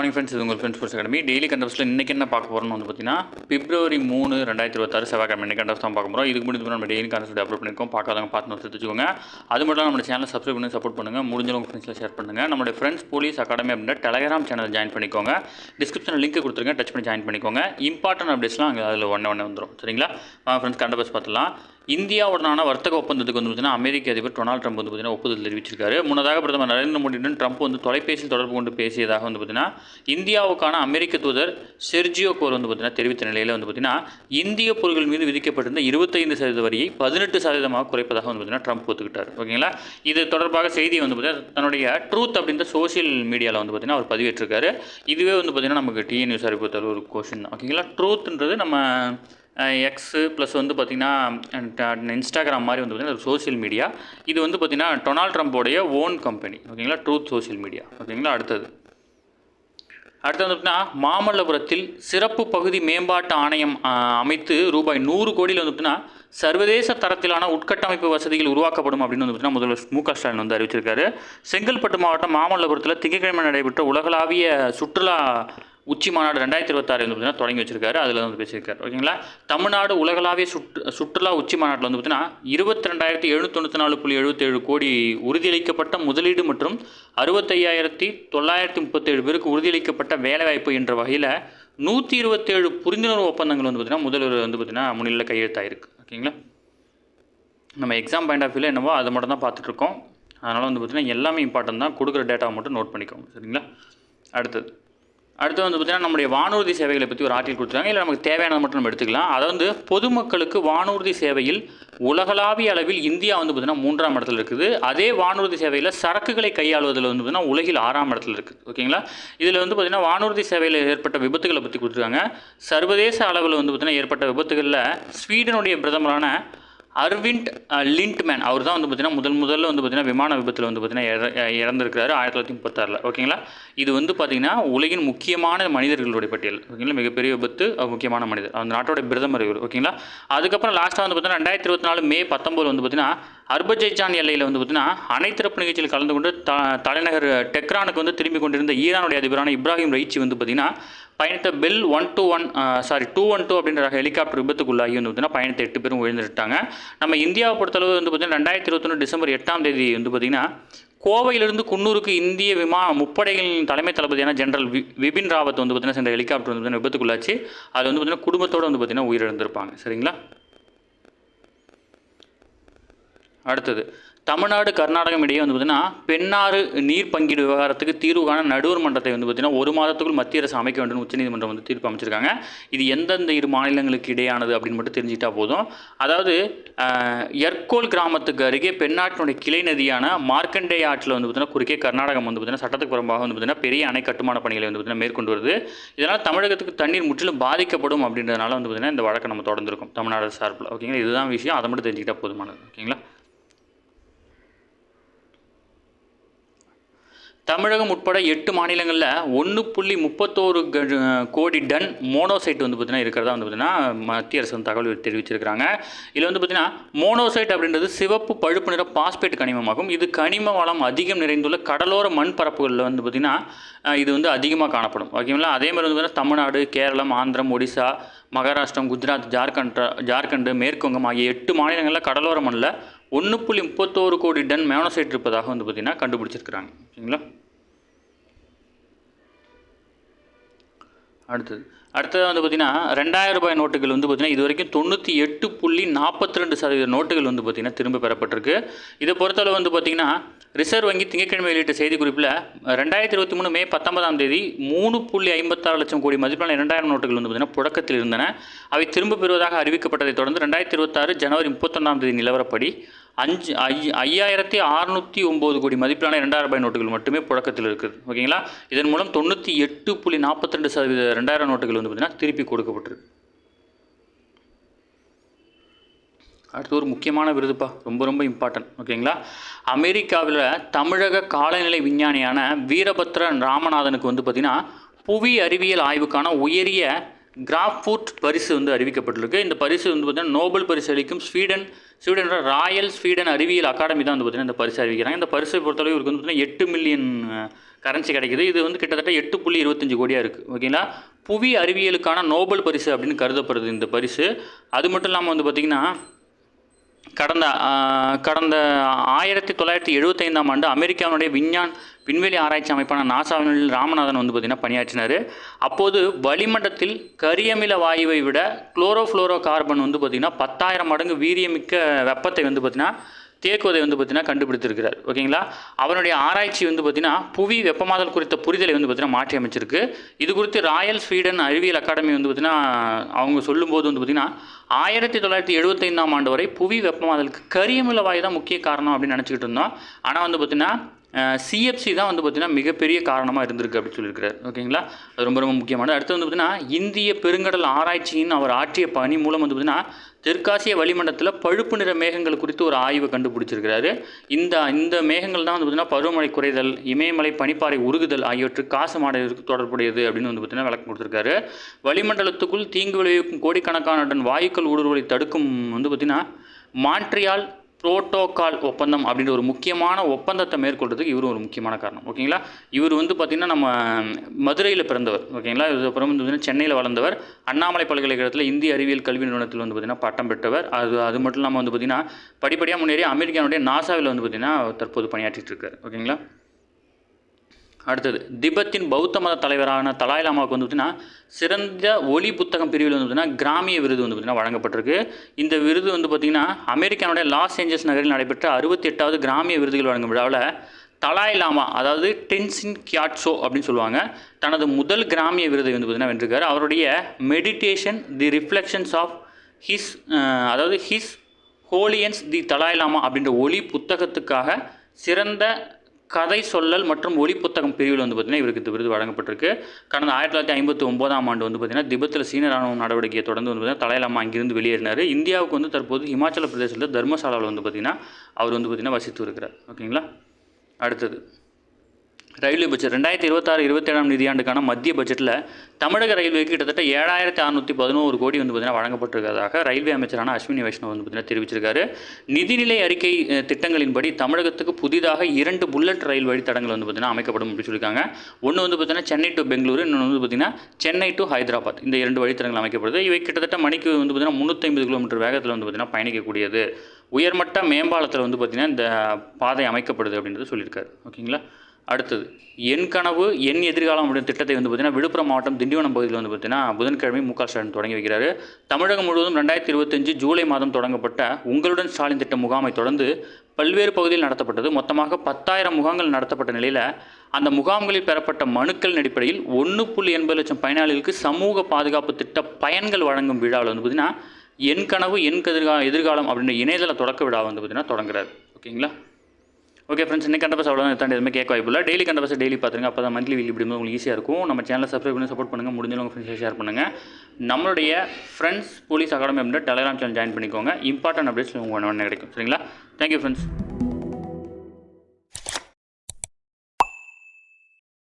Morning friends, இது உங்கள் friends sports academy. Daily கண்டஸ்ட்டில் இன்றைக்கி என்ன பார்க்க போகிறோம்னு வந்து பார்த்தீங்கன்னா பிப்ரவரி 3, 2026 செவ்வாய்க்கிழமை இன்றைக்கி கண்டஸ்ட் தான் பார்க்க போகிறோம். இதுக்கு முடிஞ்சு நம்ம டெய்லி கண்டஸ்ட் அப்லோட் பண்ணியிருக்கோம். பார்க்காதவங்க பார்த்து தெரிஞ்சுக்கோங்க. அது மட்டும் நம்ம சேனலை சப்ஸ்கிரைப் பண்ணி சப்போர்ட் பண்ணுங்கள். முடிஞ்சவங்க ஃப்ரெண்ட்ஸில் ஷேர் பண்ணுங்கள். நம்மளுடைய ஃப்ரெண்ட்ஸ் போலீஸ் அகாடமி அப்படின்ற டெலகிராம் சேனல் ஜாயின் பண்ணிக்கோங்க. டிஸ்கிரிப்ஷனில் லிங்க் கொடுத்துருங்க, டச் பண்ணி ஜாயின் பண்ணிக்கோங்க. இம்பார்ட்டன்ட் அப்டேட்ஸ்லாம் அங்கே அதில் ஒன்று வந்துடும். சரிங்களா? ஃப்ரெண்ட்ஸ் கண்டபஸ் பார்த்துலாம். இந்தியாவுடனான வர்த்தக ஒப்பந்தத்துக்கு வந்து பார்த்தீங்கன்னா அமெரிக்க அதிபர் டொனால்டு ட்ரம்ப் வந்து பார்த்தீங்கன்னா ஒப்புதல் தெரிவிச்சிருக்காரு. முன்னதாக பிரதமர் நரேந்திர மோடியுடன் ட்ரம்ப் வந்து தொலைபேசியில் தொடர்பு கொண்டு பேசியதாக வந்து பார்த்தீங்கன்னா இந்தியாவுக்கான அமெரிக்க தூதர் செர்ஜியோ கோர் வந்து பார்த்தீங்கன்னா தெரிவித்த நிலையில் வந்து பார்த்தீங்கன்னா இந்திய பொருட்கள் மீது விதிக்கப்பட்டிருந்த 25% வரியை 18% குறைப்பதாக வந்து பார்த்தீங்கன்னா ட்ரம்ப் ஒத்துக்கிட்டார். ஓகேங்களா? இது தொடர்பாக செய்தியை வந்து பார்த்தீங்கன்னா தன்னுடைய ட்ரூத் அப்படின்ற சோஷியல் மீடியாவில் வந்து பார்த்தீங்கன்னா அவர் பதிவேற்றிருக்காரு. இதுவே வந்து பார்த்தீங்கன்னா நமக்கு டிஎன் நியூஸ் அறிவித்தால் ஒரு கொஷின் தான். ஓகேங்களா? ட்ரூத்ன்றது நம்ம எக்ஸு ப்ளஸ் வந்து பார்த்திங்கன்னா இன்ஸ்டாகிராம் மாதிரி வந்து பார்த்திங்கன்னா ஒரு சோஷியல் மீடியா. இது வந்து பார்த்திங்கன்னா டொனால்டு ட்ரம்ப்போடைய ஓன் கம்பெனி. ஓகேங்களா? Truth social media. ஓகேங்களா? அடுத்தது வந்து பார்த்திங்கன்னா மாமல்லபுரத்தில் சிறப்பு பகுதி மேம்பாட்டு ஆணையம் அமைத்து ரூபாய் 100 கோடியில் வந்து பார்த்திங்கன்னா சர்வதேச தரத்திலான உட்கட்டமைப்பு வசதிகள் உருவாக்கப்படும் அப்படின்னு வந்து பார்த்திங்கன்னா முதல்வர் மு.க. ஸ்டாலின் வந்து அறிவிச்சிருக்காரு. செங்கல்பட்டு மாவட்டம் மாமல்லபுரத்தில் திங்கட்கிழமை நடைபெற்ற உலகளாவிய சுற்றுலா உச்சி மாநாடு 2026 வந்து பார்த்திங்கன்னா தொடங்கி வச்சிருக்காரு. அதில் வந்து பேசியிருக்காரு. ஓகேங்களா? தமிழ்நாடு உலகளாவிய சுற்றுலா உச்சி மாநாட்டில் வந்து பார்த்திங்கன்னா 22,794.77 கோடி உறுதியளிக்கப்பட்ட முதலீடு மற்றும் 65,937 பேருக்கு உறுதியளிக்கப்பட்ட வேலைவாய்ப்பு என்ற வகையில் 127 புரிந்துணர்வு ஒப்பந்தங்கள் வந்து பார்த்திங்கன்னா முதல்வர் வந்து பார்த்திங்கன்னா முன்னிலையில் கையெழுத்தாயிருக்கு. ஓகேங்களா? நம்ம எக்ஸாம் பாயிண்ட் ஆஃப் வியூவில் என்னவோ அதை மட்டும் தான் பார்த்துட்ருக்கோம். அதனால் வந்து பார்த்திங்கன்னா எல்லாமே இம்பார்ட்டன் தான். கொடுக்குற டேட்டாவை மட்டும் நோட் பண்ணிக்கோங்க. சரிங்களா? அடுத்து வந்து பார்த்திங்கன்னா நம்முடைய வானூர்தி சேவைகளை பற்றி ஒரு ஆர்டிகல் கொடுத்துருக்காங்க. இல்லை நமக்கு தேவையானதை மட்டும் நம்ம எடுத்துக்கலாம். அதாவது பொதுமக்களுக்கு வானூர்தி சேவையில் உலகளாவிய அளவில் இந்தியா வந்து பார்த்திங்கன்னா 3ஆம் இடத்துல இருக்குது. அதே வானூர்தி சேவையில் சரக்குகளை கையாளுவதில் வந்து பார்த்திங்கன்னா உலகில் 6ஆம் இடத்துல இருக்குது. ஓகேங்களா? இதில் வந்து பார்த்திங்கன்னா வானூர்தி சேவையில் ஏற்பட்ட விபத்துகளை பற்றி கொடுத்துருக்காங்க. சர்வதேச அளவில் வந்து பார்த்திங்கன்னா ஏற்பட்ட விபத்துகளில் ஸ்வீடனுடைய பிரதமரான அர்விண்ட் லிண்ட்மேன் அவர் தான் வந்து பார்த்திங்கன்னா முதல்ல வந்து பார்த்திங்கன்னா விமான விபத்தில் வந்து பார்த்திங்கன்னா இறந்துருக்கிறாரு 1936. ஓகேங்களா? இது வந்து பார்த்திங்கன்னா உலகின் முக்கியமான மனிதர்களுடைய பட்டியல். ஓகேங்களா? மிகப்பெரிய விபத்து, முக்கியமான மனிதர், அந்த நாட்டோட பிரதமர் இவர். ஓகேங்களா? அதுக்கப்புறம் லாஸ்ட்டாக வந்து பார்த்திங்கன்னா 2024 மே 19 வந்து பார்த்திங்கன்னா அர்பஜைஜான் எல்லையில் வந்து பார்த்திங்கன்னா அனைத்திறப்பு நிகழ்ச்சியில் கலந்து கொண்டு தலைநகர் டெக்ரானுக்கு வந்து திரும்பி கொண்டிருந்த ஈரானுடைய அதிபரான இப்ராஹிம் ரைச்சி வந்து பார்த்திங்கன்னா பயணித்த பெல் 212 அப்படின்ற ஹெலிகாப்டர் விபத்துக்குள்ளாகி வந்து பார்த்திங்கன்னா பயணித்த 8 பேரும் உயிரிழந்துட்டாங்க. நம்ம இந்தியாவை பொறுத்தளவு வந்து பார்த்திங்கன்னா 2021 டிசம்பர் 8ஆம் தேதி வந்து பார்த்திங்கன்னா கோவையிலிருந்து குன்னூருக்கு இந்திய முப்படைகளின் தலைமை தளபதியான ஜெனரல் விபின் ராவத் வந்து பார்த்திங்கன்னா சென்ற ஹெலிகாப்டர் வந்து பார்த்திங்கன்னா விபத்துக்குள்ளாச்சு. அது வந்து பார்த்திங்கன்னா குடும்பத்தோடு வந்து பார்த்திங்கன்னா உயிரிழந்திருப்பாங்க. சரிங்களா? அடுத்தது தமிழ்நாடு கர்நாடகம் இடையே வந்து பார்த்திங்கன்னா பெண்ணாறு நீர் பங்கீடு விவகாரத்துக்கு தீர்வு காண நடுவர் மன்றத்தை வந்து பார்த்திங்கன்னா 1 மாதத்துக்குள் மத்திய அரசு அமைக்க வேண்டும் உச்சநீதிமன்றம் வந்து தீர்ப்பு அமைச்சிருக்காங்க. இது எந்தெந்த 2 மாநிலங்களுக்கு இடையானது அப்படின்னு மட்டும் தெரிஞ்சுக்கிட்டா போதும். அதாவது எர்கோல் கிராமத்துக்கு அருகே பெண்ணாற்றினுடைய கிளை நதியான மார்க்கண்டேய ஆற்றில் வந்து பார்த்திங்கன்னா குறுக்கே கர்நாடகம் வந்து பார்த்திங்கன்னா சட்டத்துக்கு புறம்பாக வந்து பார்த்திங்கன்னா பெரிய அணை கட்டுமான பணிகளை வந்து பார்த்திங்கன்னா மேற்கொண்டு வருது. இதனால் தமிழகத்துக்கு தண்ணீர் முற்றிலும் பாதிக்கப்படும் அப்படின்றதுனால வந்து பார்த்திங்கன்னா இந்த வழக்கை நம்ம தொடர்ந்துருக்கோம் தமிழ்நாடு சார்பில். ஓகேங்களா? இதுதான் விஷயம். அதை மட்டும் தெரிஞ்சுக்கிட்டா போதுமானது. ஓகேங்களா? தமிழகம் உட்பட 8 மாநிலங்களில் 1.31 கோடி டன் மோனோசைட் வந்து பார்த்திங்கன்னா இருக்கிறதா வந்து பார்த்திங்கன்னா மத்திய அரசு வந்து தகவல் தெரிவிச்சிருக்கிறாங்க. இதில் வந்து பார்த்திங்கன்னா மோனோசைட் அப்படின்றது சிவப்பு பழுப்பு நிற பாஸ்பேட் கனிமமாகும். இது கனிம வளம் அதிகம் நிறைந்துள்ள கடலோர மண் பரப்புகளில் வந்து பார்த்திங்கன்னா இது வந்து அதிகமாக காணப்படும். ஓகேங்களா? அதே மாதிரி வந்து பார்த்திங்கன்னா தமிழ்நாடு, கேரளம், ஆந்திரம், ஒடிசா, மகாராஷ்டிரம், குஜராத், ஜார்க்கண்ட், மேற்குவங்கம் ஆகிய 8 மாநிலங்களில் கடலோர மண்ணில் 1.31 கோடி டன் மோனோசைட் இருப்பதாக வந்து பார்த்திங்கன்னா கண்டுபிடிச்சிருக்கிறாங்க. ஓகேங்களா? அடுத்தது வந்து பார்த்திங்கன்னா 2000 ரூபாய் நோட்டுகள் வந்து பார்த்திங்கன்னா இது வரைக்கும் 98.42% நோட்டுகள் வந்து பார்த்திங்கன்னா திரும்ப பெறப்பட்டிருக்கு. இதை பொறுத்தளவு வந்து பார்த்திங்கன்னா ரிசர்வ் வங்கி திங்கட்கிழமை வெளியிட்ட செய்திக்குறிப்பில் 2023 மே 19ஆம் தேதி 3.56 லட்சம் கோடி மதிப்பிலான 2000 நோட்டுகள் வந்து பார்த்திங்கன்னா புழக்கத்தில் இருந்தன. அவை திரும்ப பெறுவதாக அறிவிக்கப்பட்டதை தொடர்ந்து 2026 ஜனவரி 31ஆம் தேதி நிலவரப்படி 5,609 கோடி மதிப்பிலான 2000 ரூபாய் நோட்டுகள் மட்டுமே புழக்கத்தில் இருக்குது. ஓகேங்களா? இதன் மூலம் 98.42% 2000 நோட்டுகள் வந்து பார்த்திங்கன்னா திருப்பி கொடுக்கப்பட்டிருக்கு. அடுத்து ஒரு முக்கியமான விருதுப்பா, ரொம்ப இம்பார்ட்டன்ட். ஓகேங்களா? அமெரிக்காவில் தமிழக காலநிலை விஞ்ஞானியான வீரபத்ர ராமநாதனுக்கு வந்து பார்த்திங்கன்னா புவி அறிவியல் ஆய்வுக்கான உயரிய கிராஃபுட் பரிசு வந்து அறிவிக்கப்பட்டிருக்கு. இந்த பரிசு வந்து பார்த்திங்கன்னா நோபல் பரிசு அளிக்கும் ஸ்வீடனோட ராயல் ஸ்வீடன் அறிவியல் அகாடமி தான் வந்து பார்த்திங்கன்னா இந்த பரிசு அறிவிக்கிறாங்க. இந்த பரிசை பொறுத்தளவு இவருக்கு வந்து பார்த்திங்கன்னா $8 மில்லியன் கரன்சி கிடைக்குது. இது வந்து கிட்டத்தட்ட 8.25 கோடியாக இருக்குது. ஓகேங்களா. புவி அறிவியலுக்கான நோபல் பரிசு அப்படின்னு கருதப்படுது இந்த பரிசு. அது மட்டும் இல்லாமல் வந்து பார்த்திங்கன்னா கடந்த 1975ஆம் ஆண்டு அமெரிக்காவினுடைய விண்வெளி ஆராய்ச்சி அமைப்பான நாசாவினுள் ராமநாதன் வந்து பார்த்திங்கன்னா பணியாற்றினார். அப்போது வளிமண்டலத்தில் கரியமில வாயுவை விட குளோரோஃப்ளோரோ கார்பன் வந்து பார்த்திங்கன்னா 10,000 மடங்கு வீரியமிக்க வெப்பத்தை வந்து பார்த்திங்கன்னா தேக்குவதை வந்து பார்த்திங்கன்னா கண்டுபிடித்திருக்கிறார். ஓகேங்களா. அவனுடைய ஆராய்ச்சி வந்து பார்த்திங்கன்னா புவி வெப்பமாதல் குறித்த புரிதலை வந்து பார்த்திங்கன்னா மாற்றி அமைச்சிருக்கு. இது குறித்து ராயல் ஸ்வீடன் அறிவியல் அகாடமி வந்து பார்த்திங்கன்னா அவங்க சொல்லும்போது வந்து பார்த்திங்கன்னா 1975ஆம் ஆண்டு வரை புவி வெப்பமாதலுக்கு கரியமில வாயு தான் முக்கிய காரணம் அப்படின்னு நினச்சிக்கிட்டு இருந்தோம். ஆனால் வந்து பார்த்திங்கன்னா சிஎஃப்சி தான் வந்து பார்த்திங்கன்னா மிகப்பெரிய காரணமாக இருந்திருக்கு அப்படின்னு சொல்லியிருக்கிறார். ஓகேங்களா. அது ரொம்ப ரொம்ப முக்கியமானது. அடுத்து வந்து பார்த்திங்கன்னா இந்திய பெருங்கடல் ஆராய்ச்சியின் அவர் ஆற்றிய பணி மூலம் வந்து பார்த்திங்கன்னா தெற்காசிய வளிமண்டலத்தில் பழுப்பு நிற மேகங்கள் குறித்து ஒரு ஆய்வை கண்டுபிடிச்சிருக்கிறாரு. இந்த மேகங்கள் தான் வந்து பார்த்திங்கன்னா பருவமழை குறைதல், இமயமலை பனிப்பாறை உருகுதல் ஆகியவற்றுக்கு காசு மாடுவதற்கு தொடர்புடையது அப்படின்னு வந்து பார்த்திங்கன்னா விளக்கம் கொடுத்துருக்காரு. வளிமண்டலத்துக்குள் தீங்கு விளைவிக்கும் கோடிக்கணக்கான டன் வாயுக்கள் ஊடுருவலை தடுக்கும் வந்து பார்த்திங்கன்னா மான்ட்ரியால் புரோட்டோகால் ஒப்பந்தம் அப்படின்ற ஒரு முக்கியமான ஒப்பந்தத்தை மேற்கொள்றதுக்கு இவரும் ஒரு முக்கியமான காரணம். ஓகேங்களா. இவர் வந்து பார்த்திங்கன்னா நம்ம மதுரையில் பிறந்தவர். ஓகேங்களா. இதுக்கப்புறம் வந்து பார்த்திங்கன்னா சென்னையில் வளர்ந்தவர். அண்ணாமலை பல்கலைக்கழகத்தில் இந்திய அறிவியல் கல்வி நிறுவனத்தில் வந்து பார்த்திங்கன்னா பட்டம் பெற்றவர். அது மட்டும் இல்லாமல் வந்து பார்த்திங்கன்னா படிப்படியாக முன்னேறி அமெரிக்காவுடைய நாசாவில் வந்து பார்த்திங்கன்னா தற்போது பணியாற்றிட்டு இருக்கார். ஓகேங்களா. அடுத்தது திபெத்தின் பௌத்த மத தலைவரான தலாய் லாமாவுக்கு வந்து பார்த்திங்கன்னா சிறந்த ஒலி புத்தகம் பிரிவில் வந்து பார்த்திங்கன்னா கிராமிய விருது வந்து பார்த்திங்கன்னா வழங்கப்பட்டிருக்கு. இந்த விருது வந்து பார்த்திங்கன்னா அமெரிக்காவுடைய லாஸ் ஏஞ்சல்ஸ் நகரில் நடைபெற்ற 68வது கிராமிய விருதுகள் வழங்கும் விழாவில் தலாய் லாமா அதாவது டென்சின் கியாட்சோ அப்படின்னு சொல்லுவாங்க தனது முதல் கிராமிய விருதை வந்து பார்த்திங்கன்னா வென்றிருக்காரு. அவருடைய meditation the reflections of his holiness the Dalai Lama அப்படின்ற ஒலி புத்தகத்துக்காக சிறந்த கதை சொல்லல் மற்றும் ஒளி புத்தகம் பிரிவில் வந்து பார்த்திங்கன்னா இவருக்கு இந்த விருது வழங்கப்பட்டிருக்கு. கடந்த 1959ஆம் ஆண்டு வந்து பார்த்திங்கன்னா திபெத்தில் சீன ராணுவ நடவடிக்கையை தொடர்ந்து வந்து பார்த்திங்கன்னா தலாய் லாமா அங்கிருந்து வெளியேறினார். இந்தியாவுக்கு வந்து தற்போது ஹிமாச்சல பிரதேசத்தில் தர்மசாலாவில் வந்து பார்த்திங்கன்னா அவர் வந்து பார்த்திங்கன்னா வசித்து இருக்கிறார். ஓகேங்களா. அடுத்தது ரயில்வே பட்ஜெட் 2026-27ஆம் நிதியாண்டுக்கான மத்திய பட்ஜெட்டில் தமிழக ரயில்வேக்கு கிட்டத்தட்ட 7,611 கோடி வந்து பார்த்திங்கன்னா வழங்கப்பட்டிருக்கிறதாக ரயில்வே அமைச்சரான அஸ்வினி வைஷ்ணவ் வந்து பார்த்திங்கன்னா தெரிவிச்சிருக்காரு. நிதிநிலை அறிக்கை திட்டங்களின்படி தமிழகத்துக்கு புதிதாக 2 புல்லட் ரயில் வழித்தடங்கள் வந்து பார்த்திங்கன்னா அமைக்கப்படும் அப்படின்னு சொல்லியிருக்காங்க. ஒன்று வந்து பார்த்திங்கன்னா சென்னை டு பெங்களூரு, இன்னொன்று வந்து பார்த்திங்கன்னா சென்னை டு ஹைதராபாத். இந்த 2 வழித்தடங்கள் அமைக்கப்படுது. இவை கிட்டத்தட்ட மணிக்கு வந்து பார்த்திங்கன்னா 350 கிலோமீட்டர் வேகத்தில் வந்து பார்த்திங்கன்னா பயணிக்கக்கூடியது. உயர்மட்ட மேம்பாலத்தில் வந்து பார்த்திங்கன்னா இந்த பாதை அமைக்கப்படுது அப்படின்றது சொல்லியிருக்காரு. ஓகேங்களா. அடுத்தது என் கனவு என் எதிர்காலம் அப்படின்ற திட்டத்தை வந்து பார்த்திங்கன்னா விழுப்புரம் மாவட்டம் திண்டிவனம் பகுதியில் வந்து பார்த்திங்கன்னா புதன்கிழமை மு.க. ஸ்டாலின் தொடங்கி வைக்கிறாரு. தமிழகம் முழுவதும் 2025 ஜூலை மாதம் தொடங்கப்பட்ட உங்களுடன் ஸ்டாலின் திட்ட முகாமை தொடர்ந்து பல்வேறு பகுதியில் நடத்தப்பட்டது. மொத்தமாக 10,000 முகாம்கள் நடத்தப்பட்ட நிலையில் அந்த முகாம்களில் பெறப்பட்ட மனுக்களின் அடிப்படையில் 1.80 லட்சம் பயனாளிகளுக்கு சமூக பாதுகாப்பு திட்ட பயன்கள் வழங்கும் விழாவில் வந்து பார்த்திங்கன்னா என் கனவு என் எதிர்காலம் அப்படின்ற இணையதள தொடக்க விழா வந்து பார்த்திங்கன்னா தொடங்குறாரு. ஓகேங்களா. ஓகே ஃப்ரெண்ட்ஸ், இன்றைக்கி கண்டபஸ் அவ்வளோதான். தாண்டி எதுவுமே கேட்க வாய்ப்பு இல்லை. டெய்லி கண்டபஸ் டெய்லி பார்த்துருங்க. அப்போ தான் மந்த்லி வீக்லி இப்படி உங்களுக்கு ஈஸியாக இருக்கும். நம்ம சேனலை சப்ஸ்கிரைப் பண்ணி சப்போர்ட் பண்ணுங்கள். முடிஞ்சவங்க உங்கள் ஃப்ரெண்ட்ஸை ஷேர் பண்ணுங்கள். நம்மளுடைய ஃப்ரெண்ட்ஸ் போலீஸ் அகாடமி அப்படின்ற டெலிகிராம் சேனல் ஜாயின் பண்ணிக்கோங்க. இம்பார்ட்டன்ட் அப்டேட்ஸ் உங்களுக்கு ஒன்று கிடைக்கும். சரிங்களா. Thank you friends.